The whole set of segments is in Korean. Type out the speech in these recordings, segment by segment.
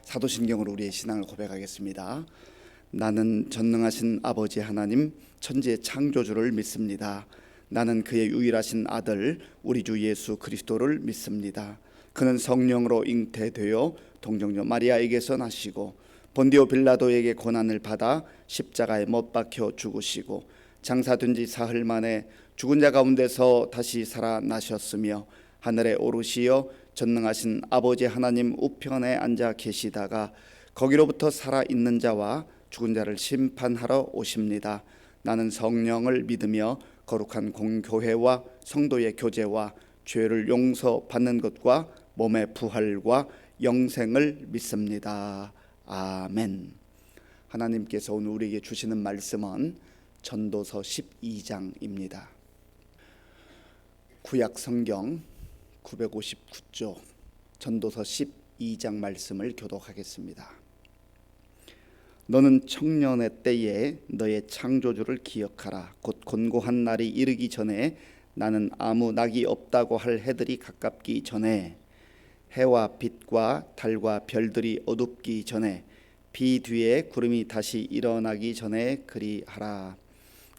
사도신경으로 우리의 신앙을 고백하겠습니다. 나는 전능하신 아버지 하나님 천지의 창조주를 믿습니다. 나는 그의 유일하신 아들 우리 주 예수 그리스도를 믿습니다. 그는 성령으로 잉태되어 동정녀 마리아에게서 나시고 본디오 빌라도에게 고난을 받아 십자가에 못 박혀 죽으시고 장사된 지 사흘 만에 죽은 자 가운데서 다시 살아나셨으며 하늘에 오르시어 전능하신 아버지 하나님 우편에 앉아 계시다가 거기로부터 살아있는 자와 죽은 자를 심판하러 오십니다. 나는 성령을 믿으며 거룩한 공교회와 성도의 교제와 죄를 용서받는 것과 몸의 부활과 영생을 믿습니다. 아멘. 하나님께서 오늘 우리에게 주시는 말씀은 전도서 12장입니다. 구약 성경 959쪽 전도서 12장 말씀을 교독하겠습니다. 너는 청년의 때에 너의 창조주를 기억하라. 곧 곤고한 날이 이르기 전에 나는 아무 낙이 없다고 할 해들이 가깝기 전에 해와 빛과 달과 별들이 어둡기 전에 비 뒤에 구름이 다시 일어나기 전에 그리하라.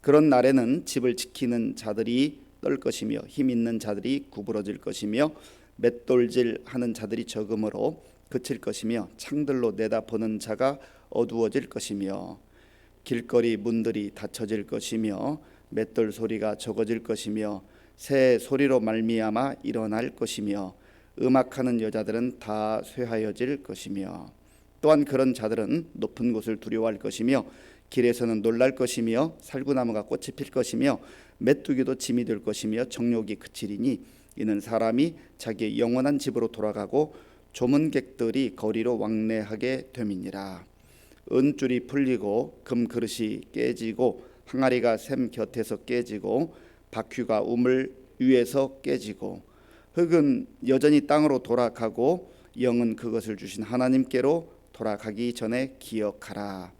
그런 날에는 집을 지키는 자들이 떨 것이며 힘 있는 자들이 구부러질 것이며 맷돌질 하는 자들이 적음으로 그칠 것이며 창들로 내다보는 자가 어두워질 것이며 길거리 문들이 닫혀질 것이며 맷돌 소리가 적어질 것이며 새 소리로 말미암아 일어날 것이며 음악하는 여자들은 다 쇠하여질 것이며 또한 그런 자들은 높은 곳을 두려워할 것이며 길에서는 놀랄 것이며 살구나무가 꽃이 필 것이며 메뚜기도 짐이 될 것이며 정욕이 그치리니 이는 사람이 자기의 영원한 집으로 돌아가고 조문객들이 거리로 왕래하게 됨이니라. 은줄이 풀리고 금그릇이 깨지고 항아리가 샘 곁에서 깨지고 바퀴가 우물 위에서 깨지고 흙은 여전히 땅으로 돌아가고 영은 그것을 주신 하나님께로 돌아가기 전에 기억하라.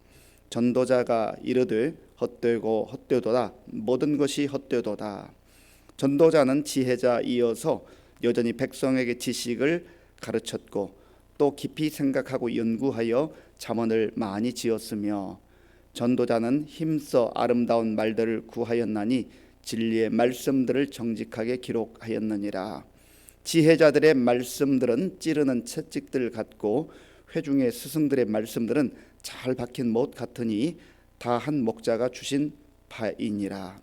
전도자가 이르되 헛되고 헛되도다. 모든 것이 헛되도다. 전도자는 지혜자이어서 여전히 백성에게 지식을 가르쳤고 또 깊이 생각하고 연구하여 잠언을 많이 지었으며 전도자는 힘써 아름다운 말들을 구하였나니 진리의 말씀들을 정직하게 기록하였느니라. 지혜자들의 말씀들은 찌르는 채찍들 같고 회중의 스승들의 말씀들은 잘 박힌 못 같으니 다 한 목자가 주신 바이니라.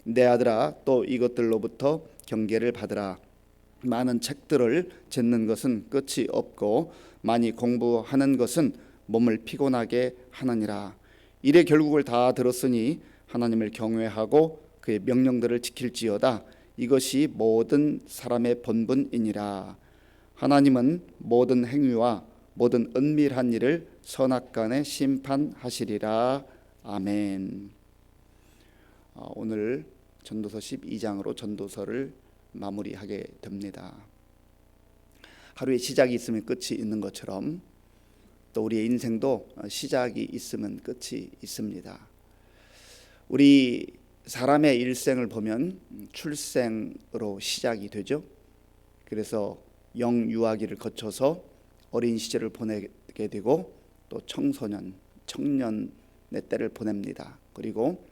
내 아들아, 또 이것들로부터 경계를 받으라. 많은 책들을 잿는 것은 끝이 없고 많이 공부하는 것은 몸을 피곤하게 하느니라. 이래 결국을 다 들었으니 하나님을 경외하고 그의 명령들을 지킬지어다. 이것이 모든 사람의 본분이니라. 하나님은 모든 행위와 모든 은밀한 일을 선악간에 심판하시리라. 아멘. 오늘 전도서 12장으로 전도서를 마무리하게 됩니다. 하루의 시작이 있으면 끝이 있는 것처럼 또 우리의 인생도 시작이 있으면 끝이 있습니다. 우리 사람의 일생을 보면 출생으로 시작이 되죠. 그래서 영유아기를 거쳐서 어린 시절을 보내게 되고 또 청소년, 청년의 때를 보냅니다. 그리고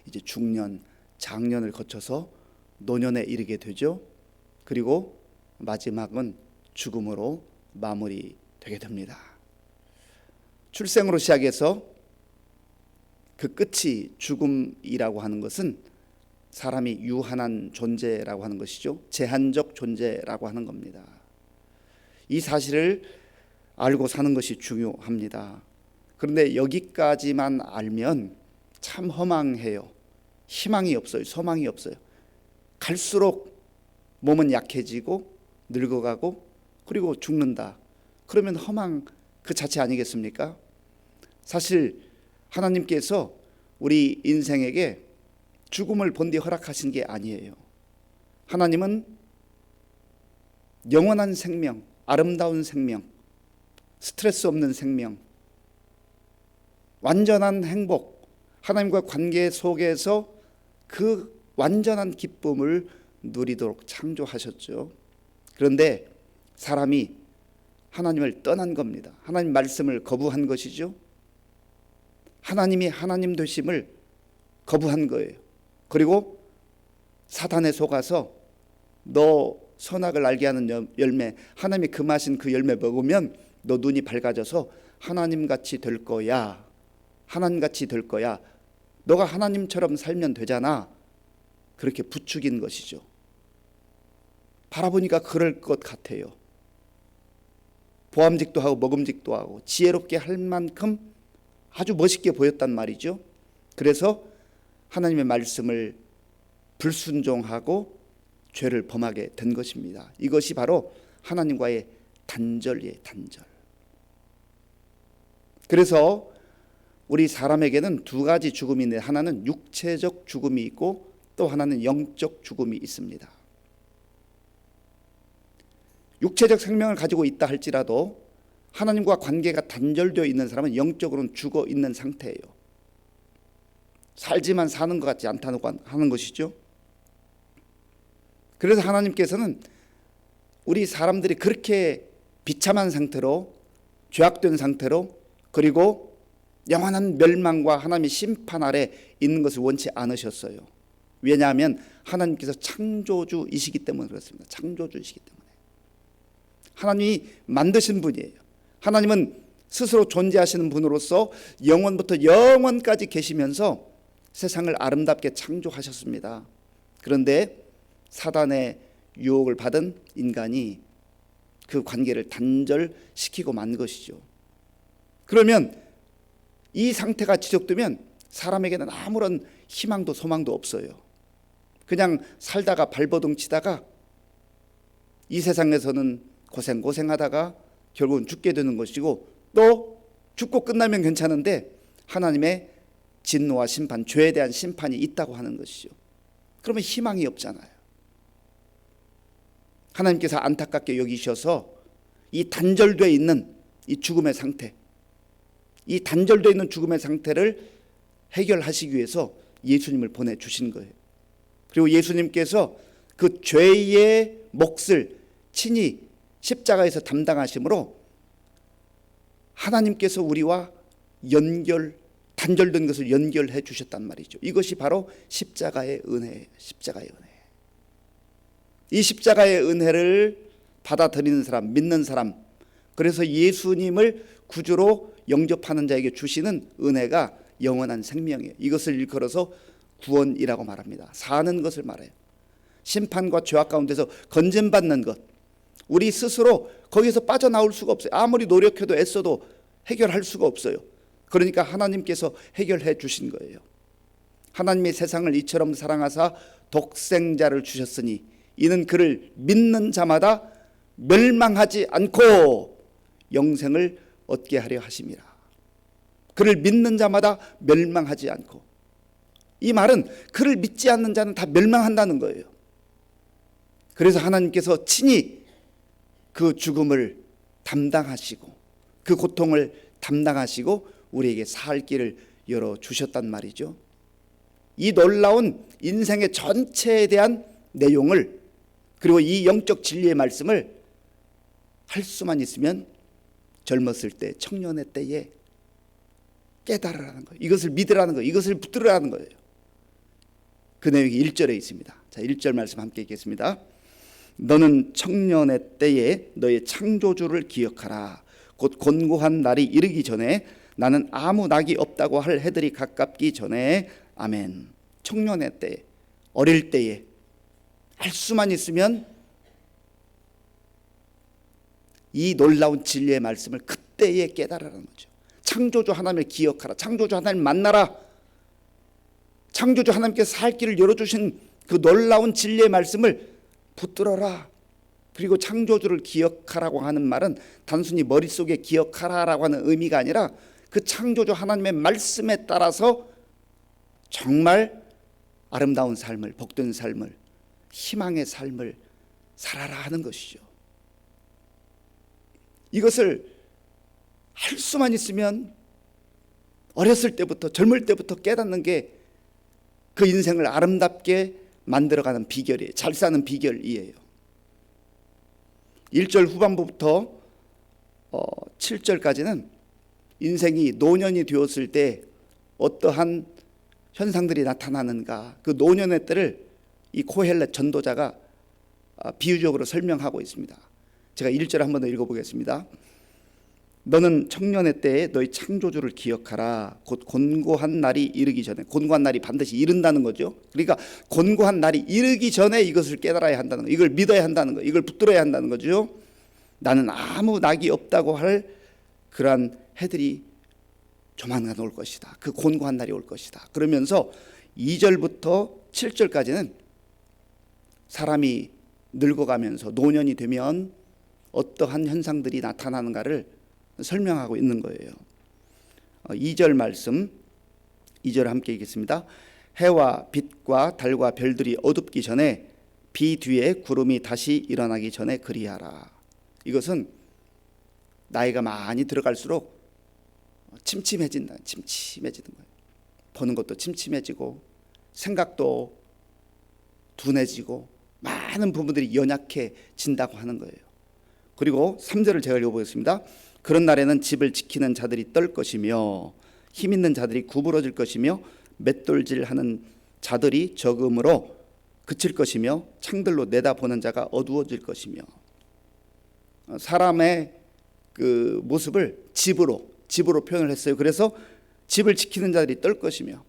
이제 중년, 장년을 거쳐서 노년에 이르게 되죠. 그리고 마지막은 죽음으로 마무리되게 됩니다. 출생으로 시작해서 그 끝이 죽음이라고 하는 것은 사람이 유한한 존재라고 하는 것이죠. 제한적 존재라고 하는 겁니다. 이 사실을 알고 사는 것이 중요합니다. 그런데 여기까지만 알면 참 허망해요. 희망이 없어요. 소망이 없어요. 갈수록 몸은 약해지고 늙어가고 그리고 죽는다. 그러면 허망 그 자체 아니겠습니까? 사실 하나님께서 우리 인생에게 죽음을 본디 허락하신 게 아니에요. 하나님은 영원한 생명, 아름다운 생명, 스트레스 없는 생명, 완전한 행복, 하나님과 관계 속에서 그 완전한 기쁨을 누리도록 창조하셨죠. 그런데 사람이 하나님을 떠난 겁니다. 하나님 말씀을 거부한 것이죠. 하나님이 하나님 되심을 거부한 거예요. 그리고 사단에 속아서 너 선악을 알게 하는 열매, 하나님이 금하신 그 열매 먹으면 너 눈이 밝아져서 하나님같이 될 거야. 하나님같이 될 거야. 너가 하나님처럼 살면 되잖아. 그렇게 부추긴 것이죠. 바라보니까 그럴 것 같아요. 보암직도 하고 먹음직도 하고 지혜롭게 할 만큼 아주 멋있게 보였단 말이죠. 그래서 하나님의 말씀을 불순종하고 죄를 범하게 된 것입니다. 이것이 바로 하나님과의 단절이에요. 단절. 그래서 우리 사람에게는 두 가지 죽음이 있는데 하나는 육체적 죽음이 있고 또 하나는 영적 죽음이 있습니다. 육체적 생명을 가지고 있다 할지라도 하나님과 관계가 단절되어 있는 사람은 영적으로는 죽어 있는 상태예요. 살지만 사는 것 같지 않다고 하는 것이죠. 그래서 하나님께서는 우리 사람들이 그렇게 비참한 상태로, 죄악된 상태로, 그리고 영원한 멸망과 하나님의 심판 아래 있는 것을 원치 않으셨어요. 왜냐하면 하나님께서 창조주이시기 때문에 그렇습니다. 창조주이시기 때문에. 하나님이 만드신 분이에요. 하나님은 스스로 존재하시는 분으로서 영원부터 영원까지 계시면서 세상을 아름답게 창조하셨습니다. 그런데 사단의 유혹을 받은 인간이 그 관계를 단절시키고 만 것이죠. 그러면 이 상태가 지속되면 사람에게는 아무런 희망도 소망도 없어요. 그냥 살다가 발버둥 치다가 이 세상에서는 고생하다가 결국은 죽게 되는 것이고, 또 죽고 끝나면 괜찮은데 하나님의 진노와 심판, 죄에 대한 심판이 있다고 하는 것이죠. 그러면 희망이 없잖아요. 하나님께서 안타깝게 여기셔서 이 단절되어 있는 이 죽음의 상태, 이 단절되어 있는 죽음의 상태를 해결하시기 위해서 예수님을 보내주신 거예요. 그리고 예수님께서 그 죄의 몫을 친히 십자가에서 담당하심으로 하나님께서 우리와 단절된 것을 연결해 주셨단 말이죠. 이것이 바로 십자가의 은혜예요. 십자가의 은혜. 이 십자가의 은혜를 받아들이는 사람, 믿는 사람, 그래서 예수님을 구주로 영접하는 자에게 주시는 은혜가 영원한 생명이에요. 이것을 일컬어서 구원이라고 말합니다. 사는 것을 말해요. 심판과 죄악 가운데서 건짐받는 것, 우리 스스로 거기서 빠져나올 수가 없어요. 아무리 노력해도 애써도 해결할 수가 없어요. 그러니까 하나님께서 해결해 주신 거예요. 하나님이 세상을 이처럼 사랑하사 독생자를 주셨으니 이는 그를 믿는 자마다 멸망하지 않고 영생을 얻게 하려 하심이라. 그를 믿는 자마다 멸망하지 않고, 이 말은 그를 믿지 않는 자는 다 멸망한다는 거예요. 그래서 하나님께서 친히 그 죽음을 담당하시고 그 고통을 담당하시고 우리에게 살 길을 열어주셨단 말이죠. 이 놀라운 인생의 전체에 대한 내용을, 그리고 이 영적 진리의 말씀을 할 수만 있으면 젊었을 때, 청년의 때에 깨달으라는 거예요. 이것을 믿으라는 거예요. 이것을 붙들으라는 거예요. 그 내용이 1절에 있습니다. 자, 1절 말씀 함께 읽겠습니다. 너는 청년의 때에 너의 창조주를 기억하라. 곧 곤고한 날이 이르기 전에, 나는 아무 낙이 없다고 할 해들이 가깝기 전에. 아멘. 청년의 때에, 어릴 때에 할 수만 있으면 이 놀라운 진리의 말씀을 그때에 깨달으라는 거죠. 창조주 하나님을 기억하라. 창조주 하나님을 만나라. 창조주 하나님께서 살 길을 열어주신 그 놀라운 진리의 말씀을 붙들어라. 그리고 창조주를 기억하라고 하는 말은 단순히 머릿속에 기억하라라고 하는 의미가 아니라 그 창조주 하나님의 말씀에 따라서 정말 아름다운 삶을, 복된 삶을, 희망의 삶을 살아라 하는 것이죠. 이것을 할 수만 있으면 어렸을 때부터, 젊을 때부터 깨닫는 게 그 인생을 아름답게 만들어가는 비결이에요. 잘 사는 비결이에요. 1절 후반부부터 7절까지는 인생이 노년이 되었을 때 어떠한 현상들이 나타나는가, 그 노년의 때를 이 코헬렛 전도자가 비유적으로 설명하고 있습니다. 제가 1절 한번 더 읽어보겠습니다. 너는 청년의 때에 너희 창조주를 기억하라. 곧 곤고한 날이 이르기 전에, 곤고한 날이 반드시 이른다는 거죠. 그러니까 곤고한 날이 이르기 전에 이것을 깨달아야 한다는 거, 이걸 믿어야 한다는 거, 이걸 붙들어야 한다는 거죠. 나는 아무 낙이 없다고 할 그러한 해들이 조만간 올 것이다. 그 곤고한 날이 올 것이다. 그러면서 2절부터 7절까지는 사람이 늙어가면서 노년이 되면 어떠한 현상들이 나타나는가를 설명하고 있는 거예요. 2절 말씀, 2절 함께 읽겠습니다. 해와 빛과 달과 별들이 어둡기 전에 비 뒤에 구름이 다시 일어나기 전에 그리하라. 이것은 나이가 많이 들어갈수록 침침해지는 거예요. 보는 것도 침침해지고 생각도 둔해지고 많은 부분들이 연약해진다고 하는 거예요. 그리고 3절을 제가 읽어보겠습니다. 그런 날에는 집을 지키는 자들이 떨 것이며 힘 있는 자들이 구부러질 것이며 맷돌질하는 자들이 적음으로 그칠 것이며 창들로 내다보는 자가 어두워질 것이며, 사람의 그 모습을 집으로 표현을 했어요. 그래서 집을 지키는 자들이 떨 것이며,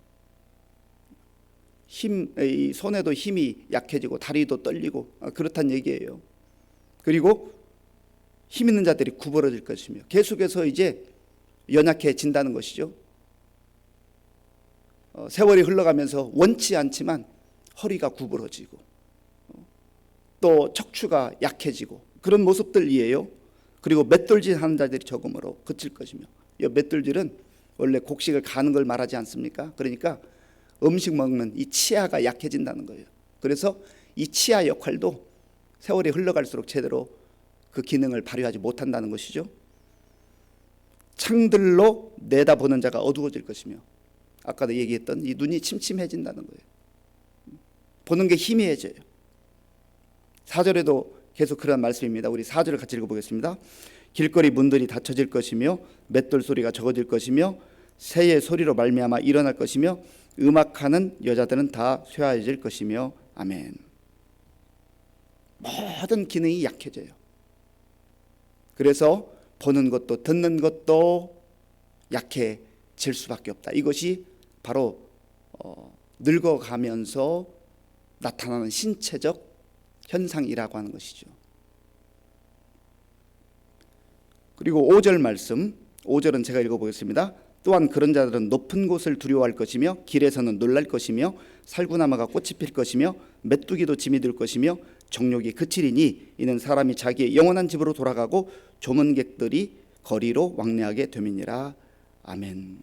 이 손에도 힘이 약해지고 다리도 떨리고 그렇다는 얘기예요. 그리고 힘 있는 자들이 구부러질 것이며, 계속해서 이제 연약해진다는 것이죠. 세월이 흘러가면서 원치 않지만 허리가 구부러지고 또 척추가 약해지고 그런 모습들이에요. 그리고 맷돌질하는 자들이 적음으로 그칠 것이며, 이 맷돌질은 원래 곡식을 가는 걸 말하지 않습니까? 그러니까 음식 먹는 이 치아가 약해진다는 거예요. 그래서 이 치아 역할도 세월이 흘러갈수록 제대로 그 기능을 발휘하지 못한다는 것이죠. 창들로 내다보는 자가 어두워질 것이며, 아까도 얘기했던 이 눈이 침침해진다는 거예요. 보는 게 희미해져요. 4절에도 계속 그런 말씀입니다. 우리 4절을 같이 읽어보겠습니다. 길거리 문들이 닫혀질 것이며 맷돌 소리가 적어질 것이며 새의 소리로 말미암아 일어날 것이며 음악하는 여자들은 다 쇠하여질 것이며. 아멘. 모든 기능이 약해져요. 그래서 보는 것도 듣는 것도 약해질 수밖에 없다. 이것이 바로 늙어가면서 나타나는 신체적 현상이라고 하는 것이죠. 그리고 5절 말씀, 5절은 제가 읽어보겠습니다. 또한 그런 자들은 높은 곳을 두려워할 것이며 길에서는 놀랄 것이며 살구나무가 꽃이 필 것이며 메뚜기도 짐이 들 것이며 정욕이 그치리니 이는 사람이 자기의 영원한 집으로 돌아가고 조문객들이 거리로 왕래하게 됨이니라. 아멘.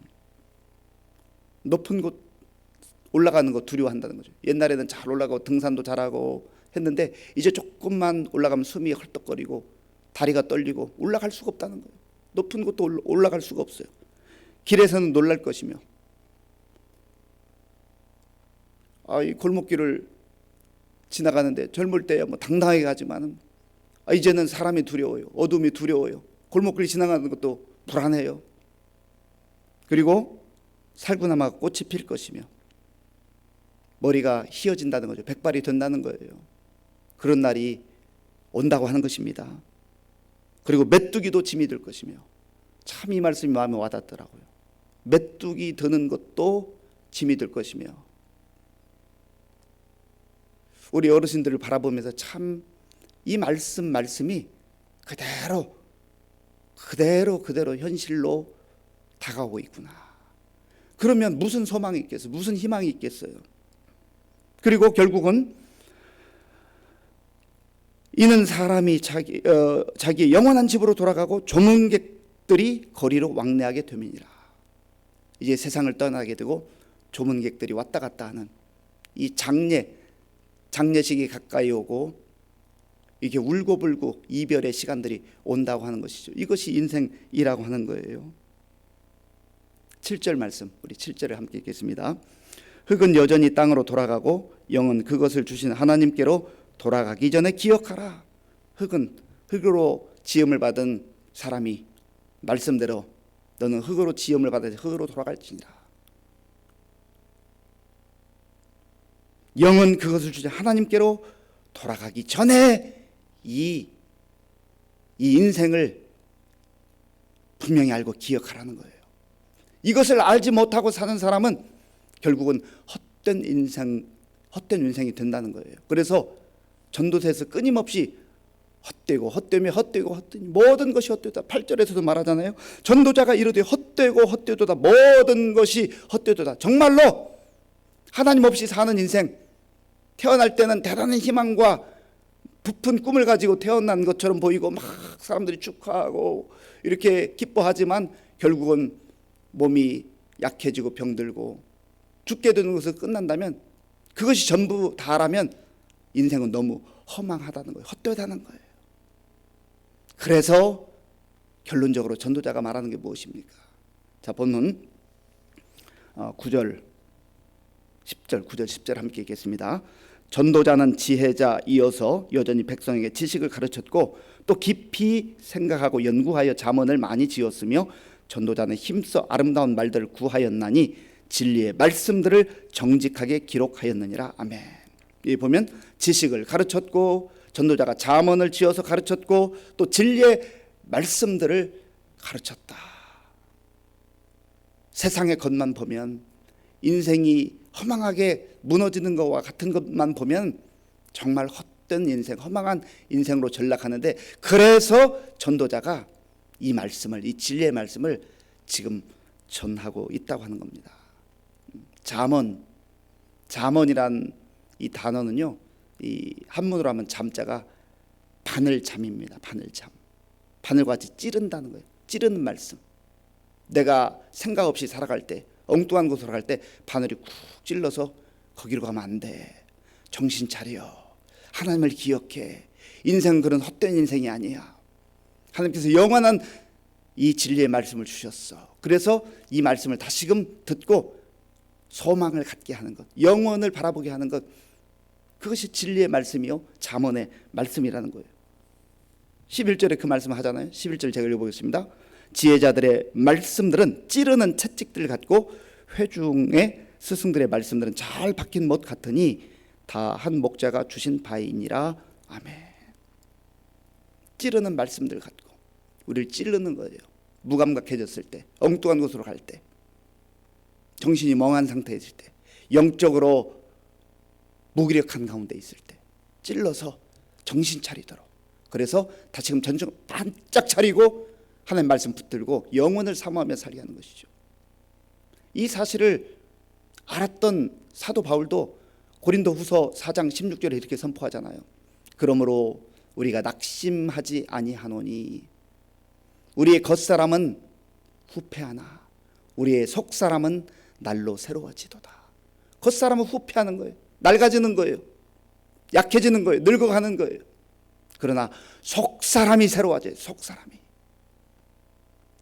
높은 곳 올라가는 거 두려워한다는 거죠. 옛날에는 잘 올라가고 등산도 잘하고 했는데 이제 조금만 올라가면 숨이 헐떡거리고 다리가 떨리고 올라갈 수가 없다는 거예요. 높은 곳도 올라갈 수가 없어요. 길에서는 놀랄 것이며, 이 골목길을 지나가는데 젊을 때야 뭐 당당하게 가지만은 이제는 사람이 두려워요. 어둠이 두려워요. 골목길 지나가는 것도 불안해요. 그리고 살구나무가 꽃이 필 것이며 머리가 휘어진다는 거죠. 백발이 된다는 거예요. 그런 날이 온다고 하는 것입니다. 그리고 메뚜기도 짐이 될 것이며, 참 이 말씀이 마음에 와닿더라고요. 메뚜기 드는 것도 짐이 될 것이며, 우리 어르신들을 바라보면서 참 이 말씀이 그대로 현실로 다가오고 있구나. 그러면 무슨 소망이 있겠어요? 무슨 희망이 있겠어요? 그리고 결국은 이는 사람이 자기의 영원한 집으로 돌아가고 조문객들이 거리로 왕래하게 됨이니라. 이제 세상을 떠나게 되고 조문객들이 왔다 갔다 하는 이 장례식이 가까이 오고 이게 울고불고 이별의 시간들이 온다고 하는 것이죠. 이것이 인생이라고 하는 거예요. 7절 말씀, 우리 7절을 함께 읽겠습니다. 흙은 여전히 땅으로 돌아가고 영은 그것을 주신 하나님께로 돌아가기 전에 기억하라. 흙은 흙으로 지음을 받은 사람이 말씀대로 너는 흙으로 지음을 받아 흙으로 돌아갈지니라. 영은 그것을 주자 하나님께로 돌아가기 전에 이 인생을 분명히 알고 기억하라는 거예요. 이것을 알지 못하고 사는 사람은 결국은 헛된 인생이 된다는 거예요. 그래서 전도서에서 끊임없이 헛되고 모든 것이 헛되다. 8절에서도 말하잖아요. 전도자가 이르되 헛되고 헛되도다. 모든 것이 헛되도다. 정말로 하나님 없이 사는 인생, 태어날 때는 대단한 희망과 부푼 꿈을 가지고 태어난 것처럼 보이고 막 사람들이 축하하고 이렇게 기뻐하지만 결국은 몸이 약해지고 병들고 죽게 되는 것으로 끝난다면, 그것이 전부 다라면 인생은 너무 허망하다는 거예요. 헛되다는 거예요. 그래서 결론적으로 전도자가 말하는 게 무엇입니까? 자, 본문 9절 10절 함께 읽겠습니다. 전도자는 지혜자 이어서 여전히 백성에게 지식을 가르쳤고 또 깊이 생각하고 연구하여 잠언을 많이 지었으며 전도자는 힘써 아름다운 말들을 구하였나니 진리의 말씀들을 정직하게 기록하였느니라. 아멘. 여기 보면 지식을 가르쳤고 전도자가 잠언을 지어서 가르쳤고 또 진리의 말씀들을 가르쳤다. 세상의 것만 보면, 인생이 허망하게 무너지는 것과 같은 것만 보면 정말 헛된 인생, 허망한 인생으로 전락하는데, 그래서 전도자가 이 말씀을, 이 진리의 말씀을 지금 전하고 있다고 하는 겁니다. 잠언이란 이 단어는요, 이 한문으로 하면 잠자가 바늘잠입니다. 바늘잠. 바늘같이 찌른다는 거예요. 찌르는 말씀. 내가 생각 없이 살아갈 때, 엉뚱한 곳으로 갈 때 바늘이 쿡 찔러서 거기로 가면 안 돼. 정신 차려. 하나님을 기억해. 인생은 그런 헛된 인생이 아니야. 하나님께서 영원한 이 진리의 말씀을 주셨어. 그래서 이 말씀을 다시금 듣고 소망을 갖게 하는 것, 영원을 바라보게 하는 것, 그것이 진리의 말씀이요 잠언의 말씀이라는 거예요. 11절에 그 말씀 하잖아요. 11절 제가 읽어보겠습니다. 지혜자들의 말씀들은 찌르는 채찍들 같고 회중의 스승들의 말씀들은 잘 박힌 못 같으니 다 한 목자가 주신 바이니라. 아멘. 찌르는 말씀들 같고, 우리를 찌르는 거예요. 무감각해졌을 때, 엉뚱한 곳으로 갈 때, 정신이 멍한 상태에 있을 때, 영적으로 무기력한 가운데 있을 때 찔러서 정신 차리도록, 그래서 다시금 전정 반짝 차리고 하나님 말씀 붙들고 영혼을 사모하며 살게 하는 것이죠. 이 사실을 알았던 사도 바울도 고린도후서 4장 16절에 이렇게 선포하잖아요. 그러므로 우리가 낙심하지 아니하노니 우리의 겉사람은 후패하나 우리의 속사람은 날로 새로워지도다. 겉사람은 후패하는 거예요. 낡아지는 거예요. 약해지는 거예요. 늙어가는 거예요. 그러나 속사람이 새로워져요. 속사람이.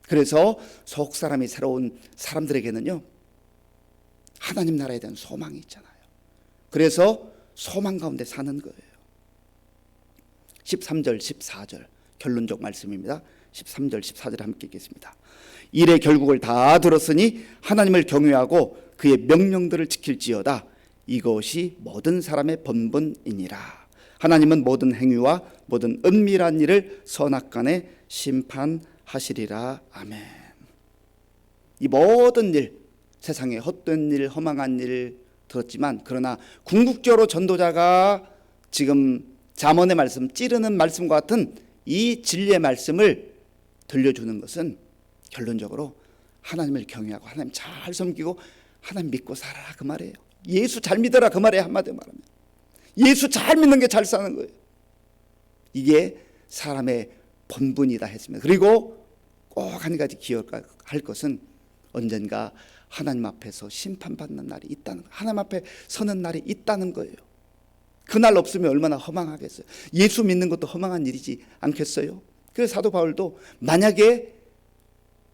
그래서 속사람이 새로운 사람들에게는요, 하나님 나라에 대한 소망이 있잖아요. 그래서 소망 가운데 사는 거예요. 13절 14절 결론적 말씀입니다. 13절 14절 함께 읽겠습니다. 일의 결국을 다 들었으니 하나님을 경외하고 그의 명령들을 지킬지어다. 이것이 모든 사람의 본분이니라. 하나님은 모든 행위와 모든 은밀한 일을 선악간에 심판하시리라. 아멘. 이 모든 일, 세상에 헛된 일, 허망한 일 들었지만, 그러나 궁극적으로 전도자가 지금 잠언의 말씀, 찌르는 말씀과 같은 이 진리의 말씀을 들려주는 것은 결론적으로 하나님을 경외하고 하나님 잘 섬기고 하나님 믿고 살아라, 그 말이에요. 예수 잘 믿어라, 그 말이에요. 한마디로 말하면 예수 잘 믿는 게 잘 사는 거예요. 이게 사람의 본분이다 했습니다. 그리고 꼭 한 가지 기억할 것은 언젠가 하나님 앞에서 심판받는 날이 있다는 거예요. 하나님 앞에 서는 날이 있다는 거예요. 그날 없으면 얼마나 허망하겠어요. 예수 믿는 것도 허망한 일이지 않겠어요? 그래서 사도 바울도 만약에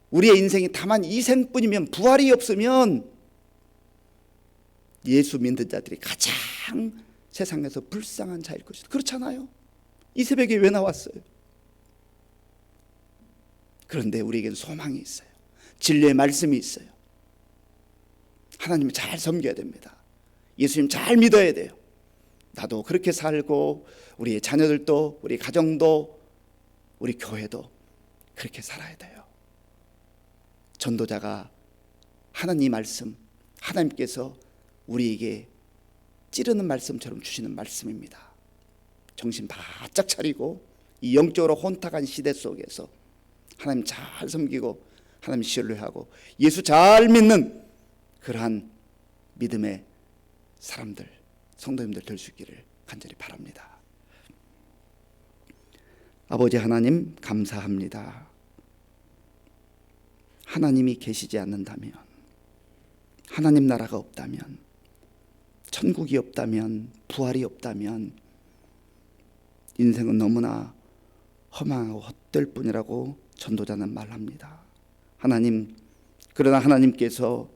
우리의 인생이 다만 이 생뿐이면, 부활이 없으면 예수 믿는 자들이 가장 세상에서 불쌍한 자일 것이다. 그렇잖아요. 이 새벽에 왜 나왔어요? 그런데 우리에겐 소망이 있어요. 진리의 말씀이 있어요. 하나님을 잘 섬겨야 됩니다. 예수님 잘 믿어야 돼요. 나도 그렇게 살고 우리의 자녀들도, 우리 가정도, 우리 교회도 그렇게 살아야 돼요. 전도자가 하나님 말씀, 하나님께서 우리에게 찌르는 말씀처럼 주시는 말씀입니다. 정신 바짝 차리고 이 영적으로 혼탁한 시대 속에서 하나님 잘 섬기고 하나님 신뢰하고 예수 잘 믿는 그러한 믿음의 사람들, 성도님들 될 수 있기를 간절히 바랍니다. 아버지 하나님 감사합니다. 하나님이 계시지 않는다면, 하나님 나라가 없다면, 천국이 없다면, 부활이 없다면 인생은 너무나 허망하고 헛될 뿐이라고 전도자는 말합니다. 하나님, 그러나 하나님께서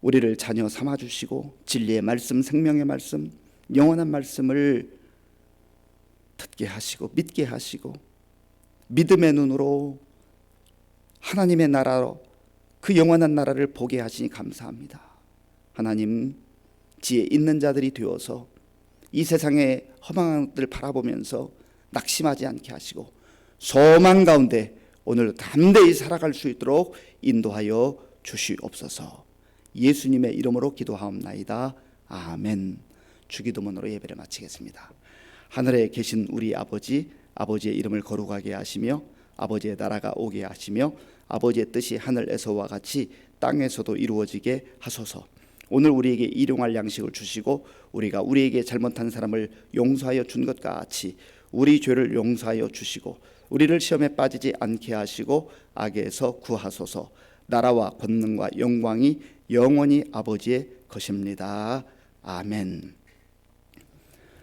우리를 자녀 삼아주시고 진리의 말씀, 생명의 말씀, 영원한 말씀을 듣게 하시고 믿게 하시고 믿음의 눈으로 하나님의 나라로 그 영원한 나라를 보게 하시니 감사합니다. 하나님, 지혜 있는 자들이 되어서 이 세상의 허망한 것들을 바라보면서 낙심하지 않게 하시고 소망 가운데 오늘 담대히 살아갈 수 있도록 인도하여 주시옵소서. 예수님의 이름으로 기도하옵나이다. 아멘. 주기도문으로 예배를 마치겠습니다. 하늘에 계신 우리 아버지, 아버지의 이름을 거룩하게 하시며 아버지의 나라가 오게 하시며 아버지의 뜻이 하늘에서와 같이 땅에서도 이루어지게 하소서. 오늘 우리에게 일용할 양식을 주시고 우리가 우리에게 잘못한 사람을 용서하여 준 것 같이 우리 죄를 용서하여 주시고 우리를 시험에 빠지지 않게 하시고 악에서 구하소서. 나라와 권능과 영광이 영원히 아버지의 것입니다. 아멘.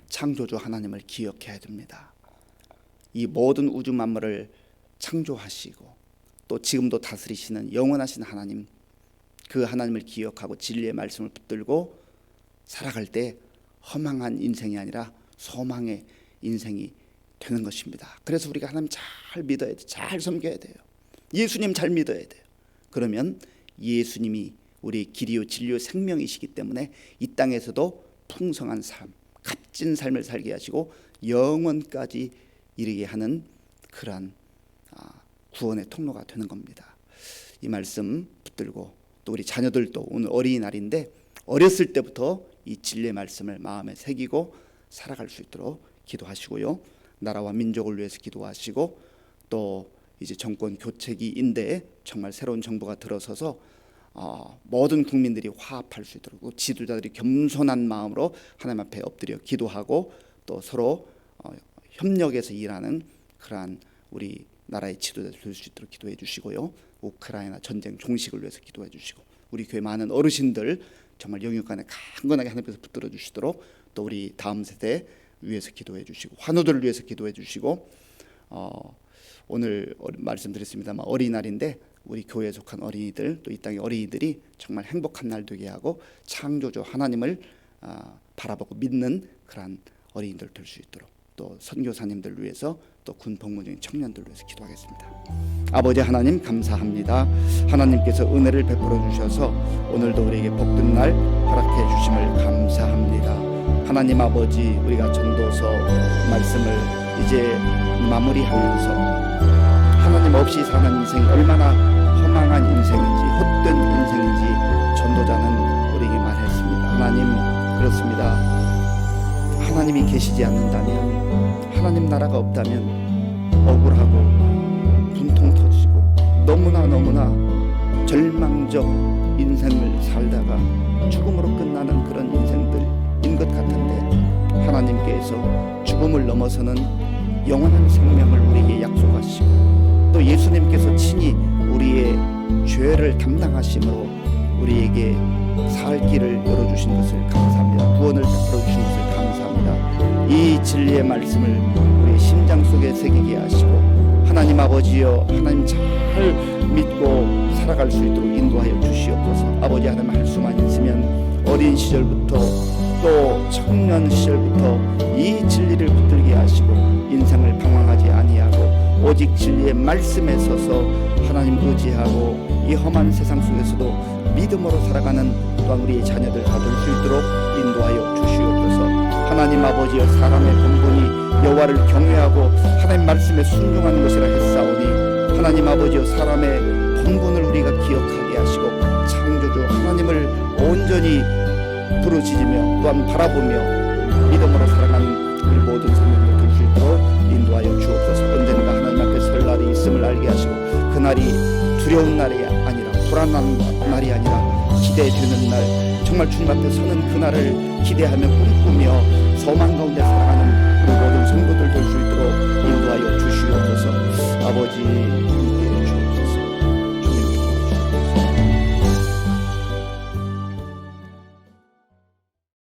창조주 하나님을 기억해야 됩니다. 이 모든 우주 만물을 창조하시고 또 지금도 다스리시는 영원하신 하나님, 그 하나님을 기억하고 진리의 말씀을 붙들고 살아갈 때 허망한 인생이 아니라 소망의 인생이 되는 것입니다. 그래서 우리가 하나님 잘 믿어야 돼요. 잘 섬겨야 돼요. 예수님 잘 믿어야 돼요. 그러면 예수님이 우리의 길이요 진리요 생명이시기 때문에 이 땅에서도 풍성한 삶, 값진 삶을 살게 하시고 영원까지 이르게 하는 그러한 구원의 통로가 되는 겁니다. 이 말씀 붙들고 또 우리 자녀들도 오늘 어린이날인데 어렸을 때부터 이 진리의 말씀을 마음에 새기고 살아갈 수 있도록 기도하시고요. 나라와 민족을 위해서 기도하시고 또 이제 정권 교체기인데 정말 새로운 정부가 들어서서 모든 국민들이 화합할 수 있도록 지도자들이 겸손한 마음으로 하나님 앞에 엎드려 기도하고 또 서로 협력해서 일하는 그러한 우리 나라의 지도자들 될 수 있도록 기도해 주시고요. 우크라이나 전쟁 종식을 위해서 기도해 주시고 우리 교회 많은 어르신들 정말 영육간에 강건하게 하나님께서 붙들어 주시도록 또 우리 다음 세대 위해서 기도해 주시고 환우들을 위해서 기도해 주시고 오늘 말씀드렸습니다만 어린이날인데 우리 교회에 속한 어린이들 또 이 땅의 어린이들이 정말 행복한 날 되게 하고 창조주 하나님을 바라보고 믿는 그러한 어린이들 될 수 있도록 또 선교사님들 위해서 또 군 복무 중인 청년들 위해서 기도하겠습니다. 아버지 하나님 감사합니다. 하나님께서 은혜를 베풀어 주셔서 오늘도 우리에게 복된 날 허락해 주심을 감사합니다. 하나님 아버지, 우리가 전도서 말씀을 이제 마무리하면서 하나님 없이 사는 인생이 얼마나 허망한 인생인지 헛된 인생인지 전도자는 우리에게 말했습니다. 하나님, 그렇습니다. 하나님이 계시지 않는다면, 하나님 나라가 없다면 억울하고 분통 터지고 너무나 절망적 인생을 살다가 죽음으로 끝나는 그런 인생들인 것 같은데 하나님께서 죽음을 넘어서는 영원한 생명을 우리에게 약속하시고 또 예수님께서 친히 우리의 죄를 담당하심으로 우리에게 살 길을 열어주신 것을 감사합니다. 구원을 베풀어 주신 것을 감사합니다. 이 진리의 말씀을 우리의 심장 속에 새기게 하시고 하나님 아버지여, 하나님 잘 믿고 살아갈 수 있도록 인도하여 주시옵소서. 아버지 하나님 할 수만 있으면 어린 시절부터 또 청년 시절부터 이 진리를 붙들게 하시고 인생을 방황하지 아니하고 오직 진리의 말씀에 서서 하나님 의지하고 이 험한 세상 속에서도 믿음으로 살아가는 또한 우리의 자녀들 다 될 수 있도록 인도하여 주시옵소서. 하나님 아버지여, 사람의 본분이 여호와를 경외하고 하나님 말씀에 순종하는 것이라 했사오니 하나님 아버지여, 사람의 본분을 우리가 기억하게 하시고 창조주 하나님을 온전히 부르짖으며 또한 바라보며 믿음으로 살아가는 우리 모든 성도들 될 수 있도록 인도하여 주옵소서. 언젠가 하나님 앞에 설 날이 있음을 알게 하시고 그날이 두려운 날이 아니라 불안한 날이 아니라 기대되는 날, 정말 주님 앞에 서는 그날을 기대하며 꿈꾸며 소망 가운데 살아가는 우리 모든 성도들 될 수 있도록 인도하여 주시옵소서. 아버지,